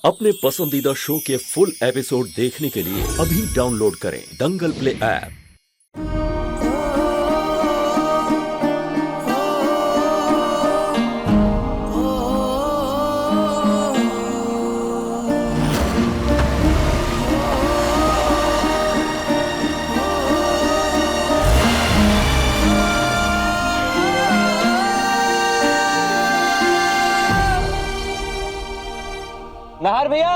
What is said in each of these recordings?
अपने पसंदीदा शो के फुल एपिसोड देखने के लिए अभी डाउनलोड करें दंगल प्ले ऐप। नाहर भैया,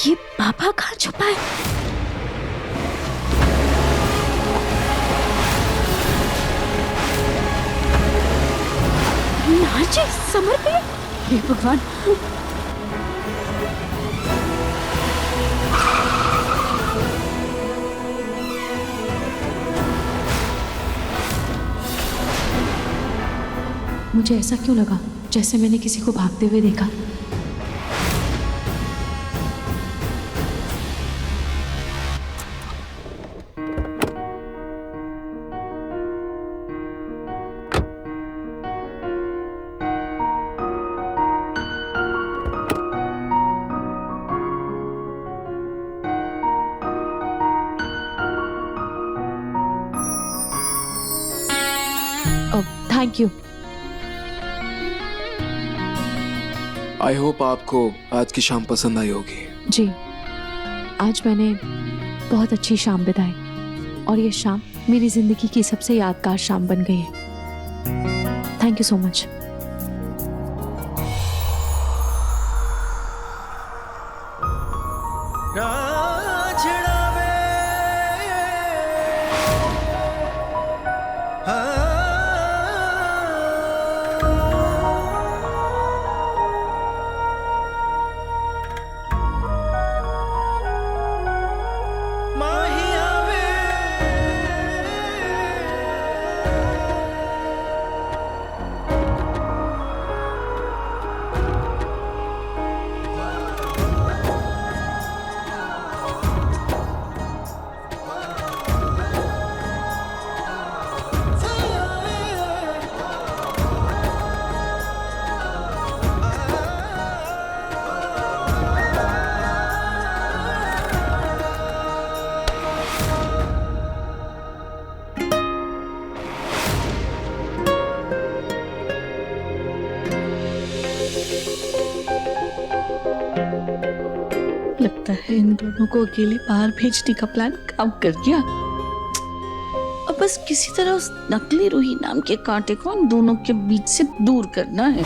ये पापा कहाँ छुपा है? नाची समर पे? हे भगवान! मुझे ऐसा क्यों लगा जैसे मैंने किसी को भागते हुए देखा। Thank you. आई होप आपको आज की शाम पसंद आई होगी। जी, आज मैंने बहुत अच्छी शाम बिताई और ये शाम मेरी जिंदगी की सबसे यादगार शाम बन गई है। Thank you so much. लगता है इन दोनों को अकेले बाहर भेजने का प्लान काम कर गया। अब बस किसी तरह उस नकली रूही नाम के कांटे को इन दोनों के बीच से दूर करना है।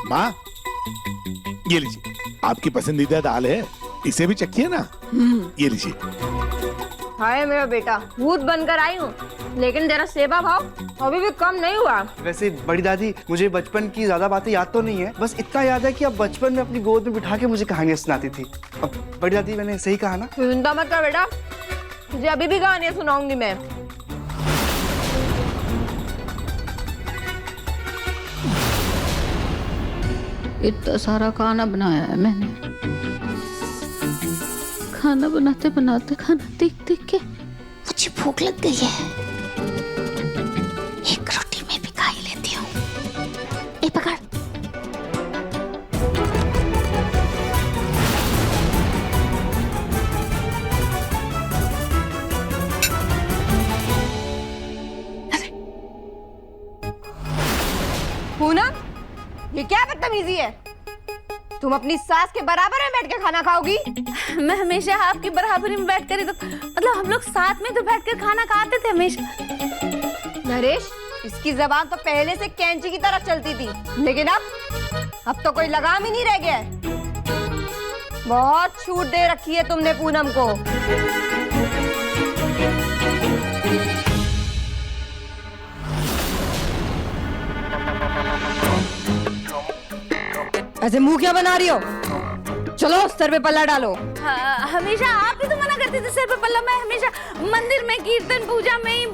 माँ, ये लीजिए, आपकी पसंदीदा दाल है, इसे भी चखिए ना। ये लीजिए। हाय मेरा बेटा, भूत बनकर आई हूँ, लेकिन तेरा सेवा भाव अभी भी कम नहीं हुआ। वैसे बड़ी दादी, मुझे बचपन की ज्यादा बातें याद तो नहीं है, बस इतना याद है कि अब बचपन में अपनी गोद में बिठा के मुझे कहानियां सुनाती थी। अब बड़ी दादी, मैंने सही कहा ना? चिंता मत कर बेटा, तुझे अभी भी कहानियां सुनाऊंगी मैं। इतना सारा खाना बनाया है मैंने। खाना बनाते बनाते, खाना देख देख के मुझे भूख लग गई है। एक रोटी में भी खा ही लेती हूँ। ए पकड़। पूनम, ये क्या बदतमीजी है? तुम अपनी सास के बराबर में बैठ के खाना खाओगी? मैं हमेशा आपकी बराबरी में बैठ कर ही तो, मतलब हम लोग साथ में तो बैठकर खाना खाते थे हमेशा। नरेश, इसकी जबान तो पहले से कैंची की तरह चलती थी, लेकिन अब तो कोई लगाम ही नहीं रह गया है। बहुत छूट दे रखी है तुमने पूनम को। ऐसे मुंह क्या बना रही हो? चलो सर पे पल्ला डालो। हमेशा आप ही तो मना करते थे सर पे पल्ला। मैं हमेशा मंदिर में कीर्तन पूजा में ही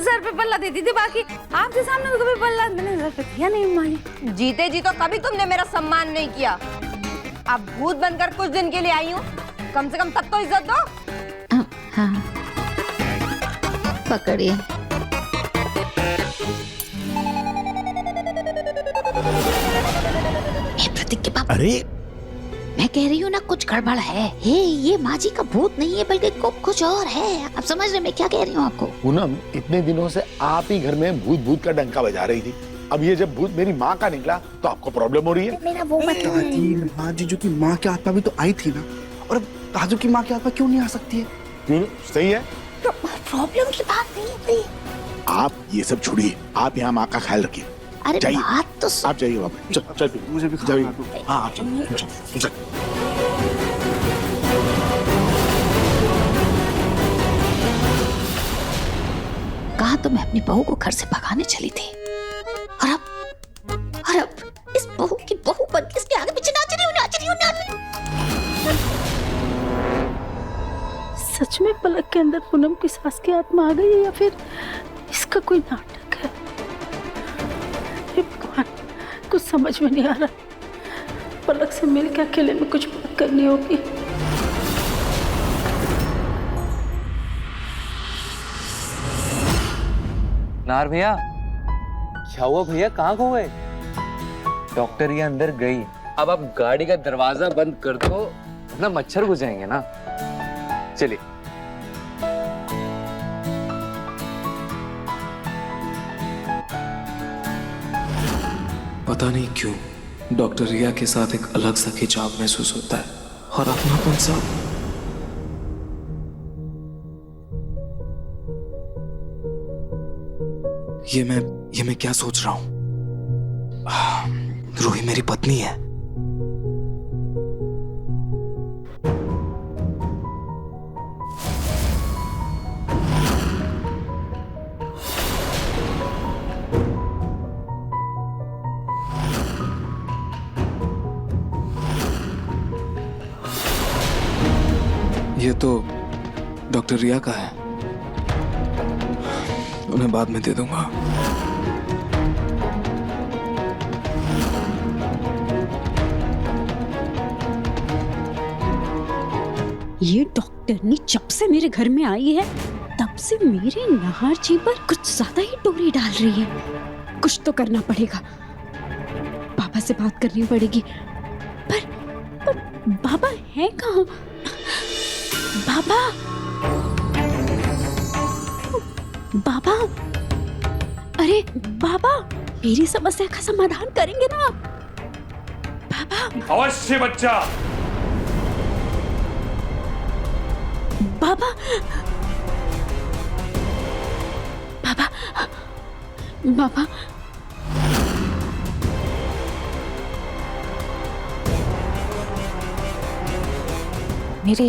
सर पे पल्ला देती थी, बाकी आपके सामने तो कभी पल्ला मैंने सर पे दिया नहीं अम्मा जी। जीते जी तो कभी तुमने मेरा सम्मान नहीं किया। अब भूत बनकर कुछ दिन के लिए आई हूँ, कम से कम तब तो इज्जत दो। हाँ पकड़िए। प्रतीक के पापा, अरे मैं कह रही हूँ ना कुछ गड़बड़ है। हे ये माँ जी का भूत नहीं है बल्कि कुछ और है। आप समझ रहे मैं क्या कह रही हूँ आपको? पूनम, इतने दिनों से आप ही घर में भूत भूत का डंका बजा रही थी। अब ये जब भूत मेरी माँ का निकला तो आपको प्रॉब्लम हो रही है। मेरा वो मतलब दादी, माँ जीजू की माँ की आत्मा भी तो आई थी ना, और अब दादू की माँ की आत्मा क्यों नहीं आ सकती है? क्यों? सही है, प्रॉब्लम की बात नहीं है। आप ये सब छोड़िए, आप यहाँ माँ का ख्याल रखिए। अरे जाइए। बात तो आप जाइए वापस। चल चल मुझे भी जाइए। खाना दो। हाँ आप चल चल। कहा तो मैं अपनी बहू को घर से भगाने चली थी, और अब इस बहू की बहू बन के इसके आगे पीछे नाच रही हूँ। सच में पलक के अंदर पूनम की सास की आत्मा आ गई है या फिर इसका कोई नाटक है? हे भगवान, कुछ समझ में नहीं आ रहा। पलक से मिल के अकेले में कुछ बात करनी होगी। नार भैया, क्या हुआ भैया, कहाँ खो गए? डॉक्टर ये अंदर गई। अब आप गाड़ी का दरवाजा बंद कर दो ना, मच्छर घुस जाएंगे ना। चलिए। पता नहीं क्यों डॉक्टर रिया के साथ एक अलग सा खिंचाव महसूस होता है और अपनापन सा। ये मैं क्या सोच रहा हूं? रूही मेरी पत्नी है। ये तो डॉक्टर रिया का है, उन्हें बाद में दे दूंगा। ये डॉक्टरनी जब से मेरे घर में आई है तब से मेरे नहार जी पर कुछ ज्यादा ही डोरी डाल रही है। कुछ तो करना पड़ेगा, पापा से बात करनी पड़ेगी। पर बाबा है कहाँ? बाबा, अरे बाबा, मेरी समस्या का समाधान करेंगे ना आप? बाबा। अवश्य बच्चा। बाबा, बाबा, बाबा, मेरी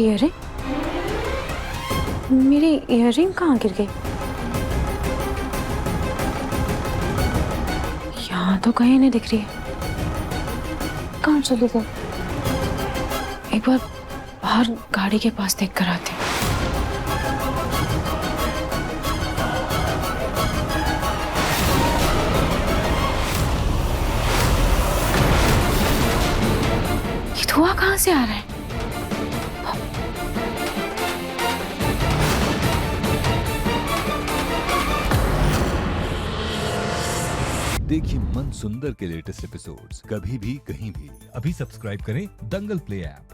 इयररिंग कहाँ गिर गई? यहाँ तो कहीं नहीं दिख रही है। कहाँ चली गई? एक बार बाहर गाड़ी के पास देख कर आते हैं। ये धुआं कहाँ से आ रहा है? देखिए मन सुंदर के लेटेस्ट एपिसोड्स कभी भी कहीं भी। अभी सब्सक्राइब करें दंगल प्ले ऐप।